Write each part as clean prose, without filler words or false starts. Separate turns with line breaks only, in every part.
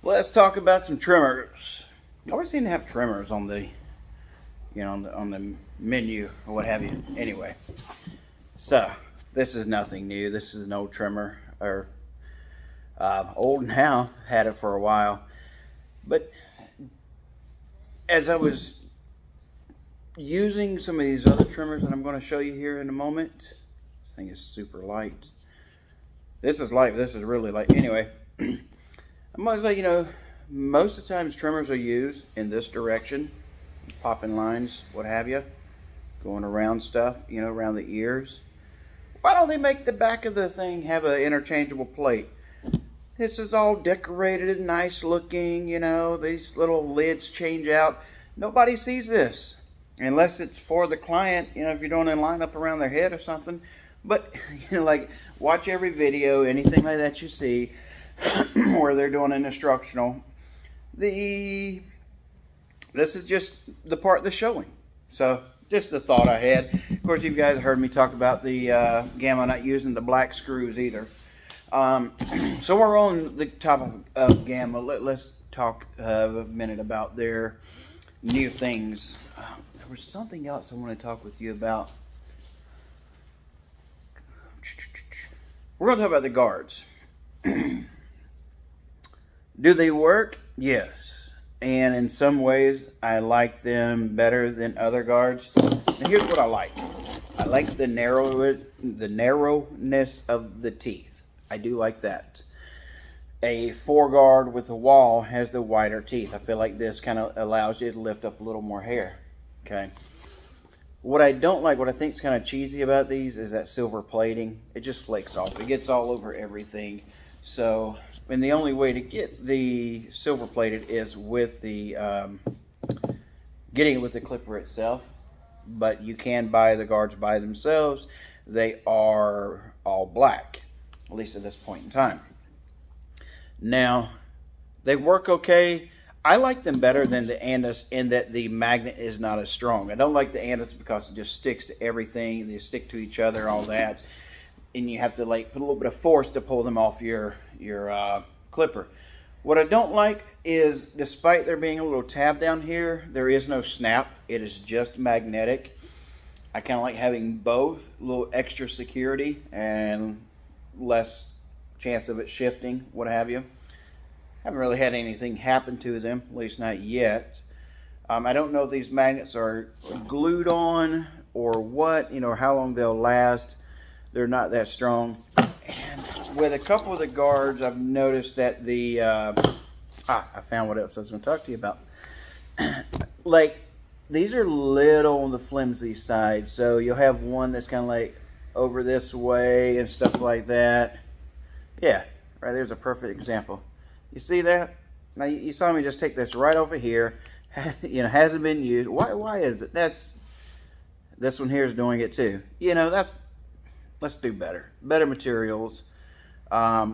Let's talk about some trimmers. I always seem to have trimmers on the, on the menu or what have you. Anyway, so this is nothing new. This is an old trimmer, or old now. Had it for a while, but as I was using some of these other trimmers that I'm going to show you here in a moment, this thing is super light. This is light. This is really light. Anyway. I'm going to say, most of the times trimmers are used in this direction, popping lines, what have you, going around stuff, around the ears. Why don't they make the back of the thing have an interchangeable plate? This is all decorated and nice looking, these little lids change out. Nobody sees this unless it's for the client, if you're doing a line up around their head or something. But, like, watch every video, anything like that you see, where they're doing an instructional. This is just the part that's showing. So just the thought I had. Of course, you guys heard me talk about the Gamma not using the black screws either. So we're on the top of Gamma. Let's talk a minute about their new things. There was something else I want to talk with you about. We're going to talk about the guards. Do they work? Yes. And in some ways, I like them better than other guards. Now here's what I like. I like the narrowness of the teeth. I do like that. A 4-guard with a wall has the wider teeth. I feel like this kind of allows you to lift up a little more hair. Okay. What I don't like, what I think is kind of cheesy about these is that silver plating. It just flakes off. It gets all over everything. So, and the only way to get the silver plated is with the, getting it with the clipper itself. But you can buy the guards by themselves. They are all black, at least at this point in time. Now, they work okay. I like them better than the Andis in that the magnet is not as strong. I don't like the Andis because it just sticks to everything. They stick to each other, all that. And you have to like put a little bit of force to pull them off your clipper. What I don't like is, despite there being a little tab down here, there is no snap. It is just magnetic. I kind of like having both, a little extra security and less chance of it shifting, what have you. Haven't really had anything happen to them, at least not yet. I don't know if these magnets are glued on or what, or how long they'll last. They're not that strong. And with a couple of the guards, I've noticed that the, I found what else I was going to talk to you about. Like, these are little on the flimsy side. So you'll have one that's kind of like over this way and stuff like that. Yeah, right there's a perfect example. You see that? Now you saw me just take this right over here. Hasn't been used. Why is it? This one here is doing it too. Let's do better. Better materials. I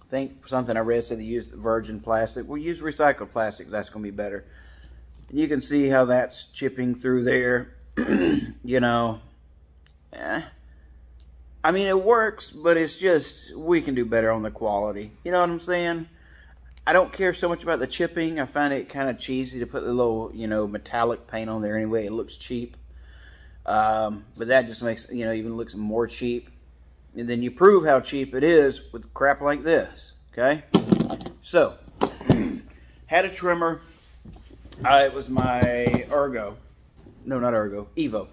think something I read said they used virgin plastic. We'll use recycled plastic. That's going to be better. And you can see how that's chipping through there. I mean, it works, but it's just, we can do better on the quality. You know what I'm saying? I don't care so much about the chipping. I find it kind of cheesy to put a little, metallic paint on there anyway. It looks cheap. But that just makes, even looks more cheap. And then you prove how cheap it is with crap like this, okay? So, had a trimmer. It was my Ergo. No, not Ergo. Evo.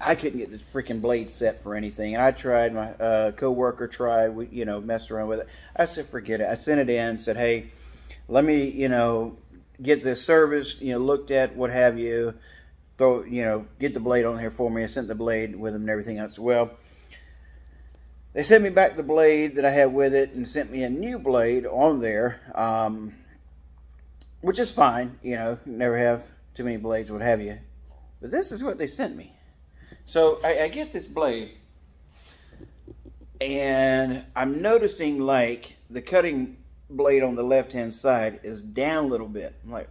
I couldn't get this freaking blade set for anything. And I tried, my co-worker tried, we, messed around with it. I said, forget it. I sent it in, said, hey, let me, get this service, looked at, what have you. Throw, get the blade on here for me. I sent the blade with them and everything else. Well, they sent me back the blade that I had with it and sent me a new blade on there, which is fine. Never have too many blades, what have you. But this is what they sent me. So I get this blade, and I'm noticing like the cutting blade on the left-hand side is down a little bit. I'm like,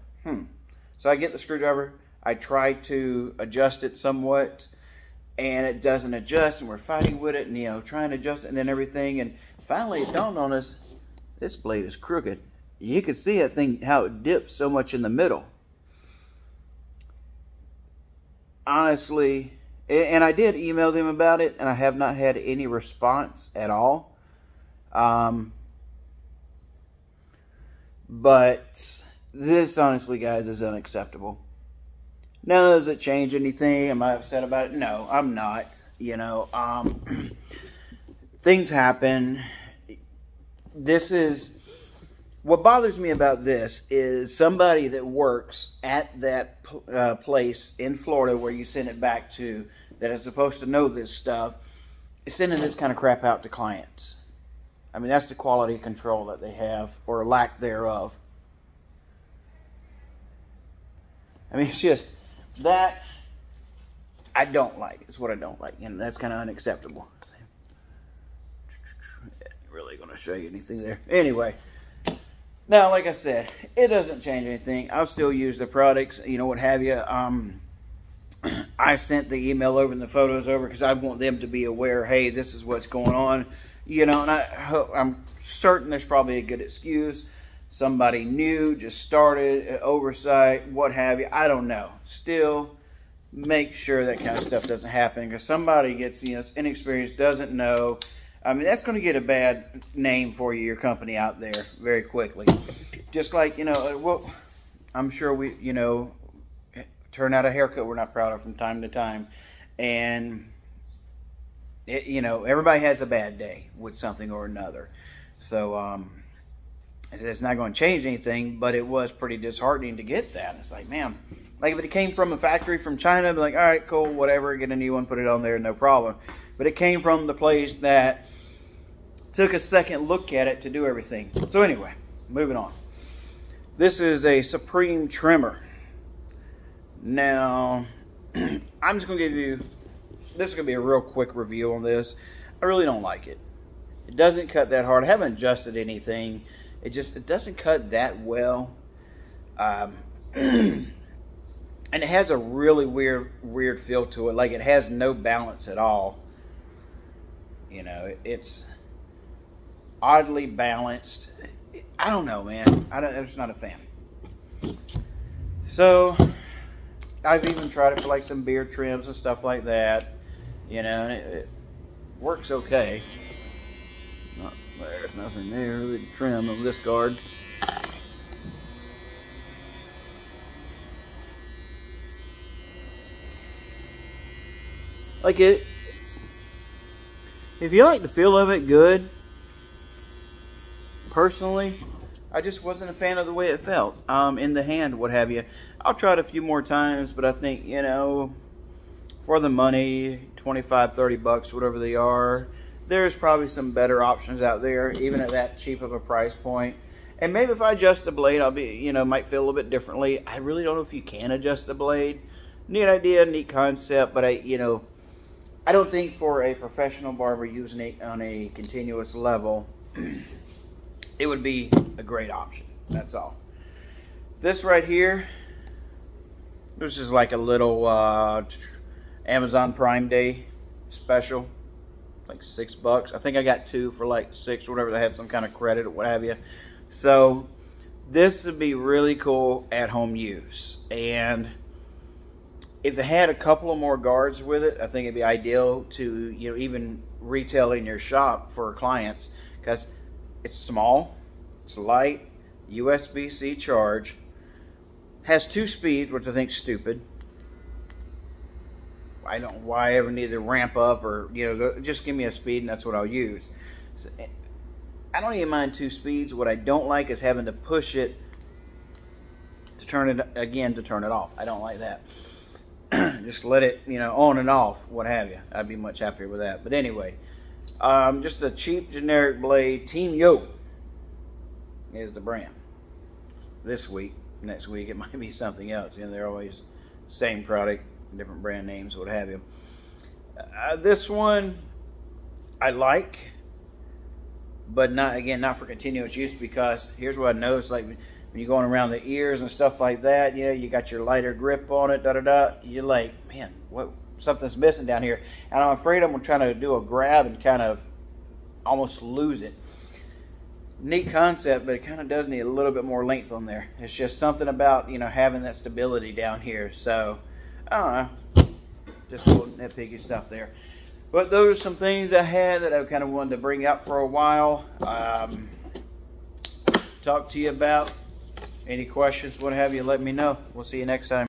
So I get the screwdriver. I try to adjust it somewhat, and it doesn't adjust, and we're fighting with it, and trying to adjust it and then everything, and finally it dawned on us, this blade is crooked. you can see that thing, how it dips so much in the middle. Honestly, and I did email them about it, and I have not had any response at all. But this, honestly, guys, is unacceptable. Now, does it change anything? Am I upset about it? No, I'm not. You know, things happen. This is, what bothers me about this is somebody that works at that place in Florida where you send it back to, that is supposed to know this stuff, is sending this kind of crap out to clients. I mean, that's the quality control that they have, or lack thereof. I mean, it's just, that I don't like. It's what I don't like, and that's kind of unacceptable. Really going to show you anything there. Anyway, now, like I said, it doesn't change anything. I'll still use the products, you know, what have you. I sent the email over and the photos over because I want them to be aware, hey, this is what's going on. You know, and I'm certain there's probably a good excuse. Somebody new, just started, oversight, what have you. I don't know. Still, make sure that kind of stuff doesn't happen, because somebody gets, you know, inexperienced, doesn't know. I mean, that's going to get a bad name for you, your company out there very quickly. Just like, you know, well, I'm sure we, you know, turn out a haircut we're not proud of from time to time. And, it, you know, everybody has a bad day with something or another. So, it's not going to change anything, but it was pretty disheartening to get that. It's like, man, like if it came from a factory from China, I'd be like, all right, cool, whatever, get a new one, put it on there, no problem. But it came from the place that took a second look at it to do everything. So anyway, moving on. This is a Supreme trimmer. Now, I'm just going to give you, this is going to be a real quick review on this. I really don't like it. It doesn't cut that hard. I haven't adjusted anything. It doesn't cut that well. And it has a really weird feel to it. Like it has no balance at all. You know, it's oddly balanced. I don't know, man. I'm just not a fan. So, I've even tried it for like some beard trims and stuff like that. You know, and it works okay. There's nothing there really to trim on this guard. Like it, if you like the feel of it, good. Personally, I just wasn't a fan of the way it felt in the hand, what have you. I'll try it a few more times, but I think, you know, for the money, 25, 30 bucks, whatever they are, there's probably some better options out there, even at that cheap of a price point. And maybe if I adjust the blade, I'll be, you know, might feel a little bit differently. I really don't know if you can adjust the blade. Neat idea, neat concept, but you know, I don't think for a professional barber using it on a continuous level, it would be a great option. That's all. This right here, this is like a little Amazon Prime Day special. Like $6. I think I got 2 for like $6, whatever. They had some kind of credit or what have you. So this would be really cool at home use. And if they had a couple of more guards with it, I think it'd be ideal to, you know, even retail in your shop for clients, because it's small, it's light, USB-C charge, has 2 speeds, which I think is stupid. I don't know why I ever need to ramp up, or, you know, just give me a speed and that's what I'll use. So, I don't even mind 2 speeds. What I don't like is having to push it to turn it again, to turn it off. I don't like that. Just let it, you know, on and off, what have you. I'd be much happier with that. But anyway, just a cheap generic blade. Team Yo is the brand. This week, next week, it might be something else. You know, they're always same product, different brand names, what have you. This one I like, but not, again, not for continuous use, because here's what I noticed, like when you're going around the ears and stuff like that, you know, you got your lighter grip on it, you're like, man, what, something's missing down here. And I'm afraid I'm trying to do a grab and kind of almost lose it. neat concept, but it kind of does need a little bit more length on there. It's just something about, you know, having that stability down here. So, I don't know. Just little nitpicky stuff there. But those are some things I had that I kind of wanted to bring up for a while. Talk to you about. Any questions, what have you, let me know. We'll see you next time.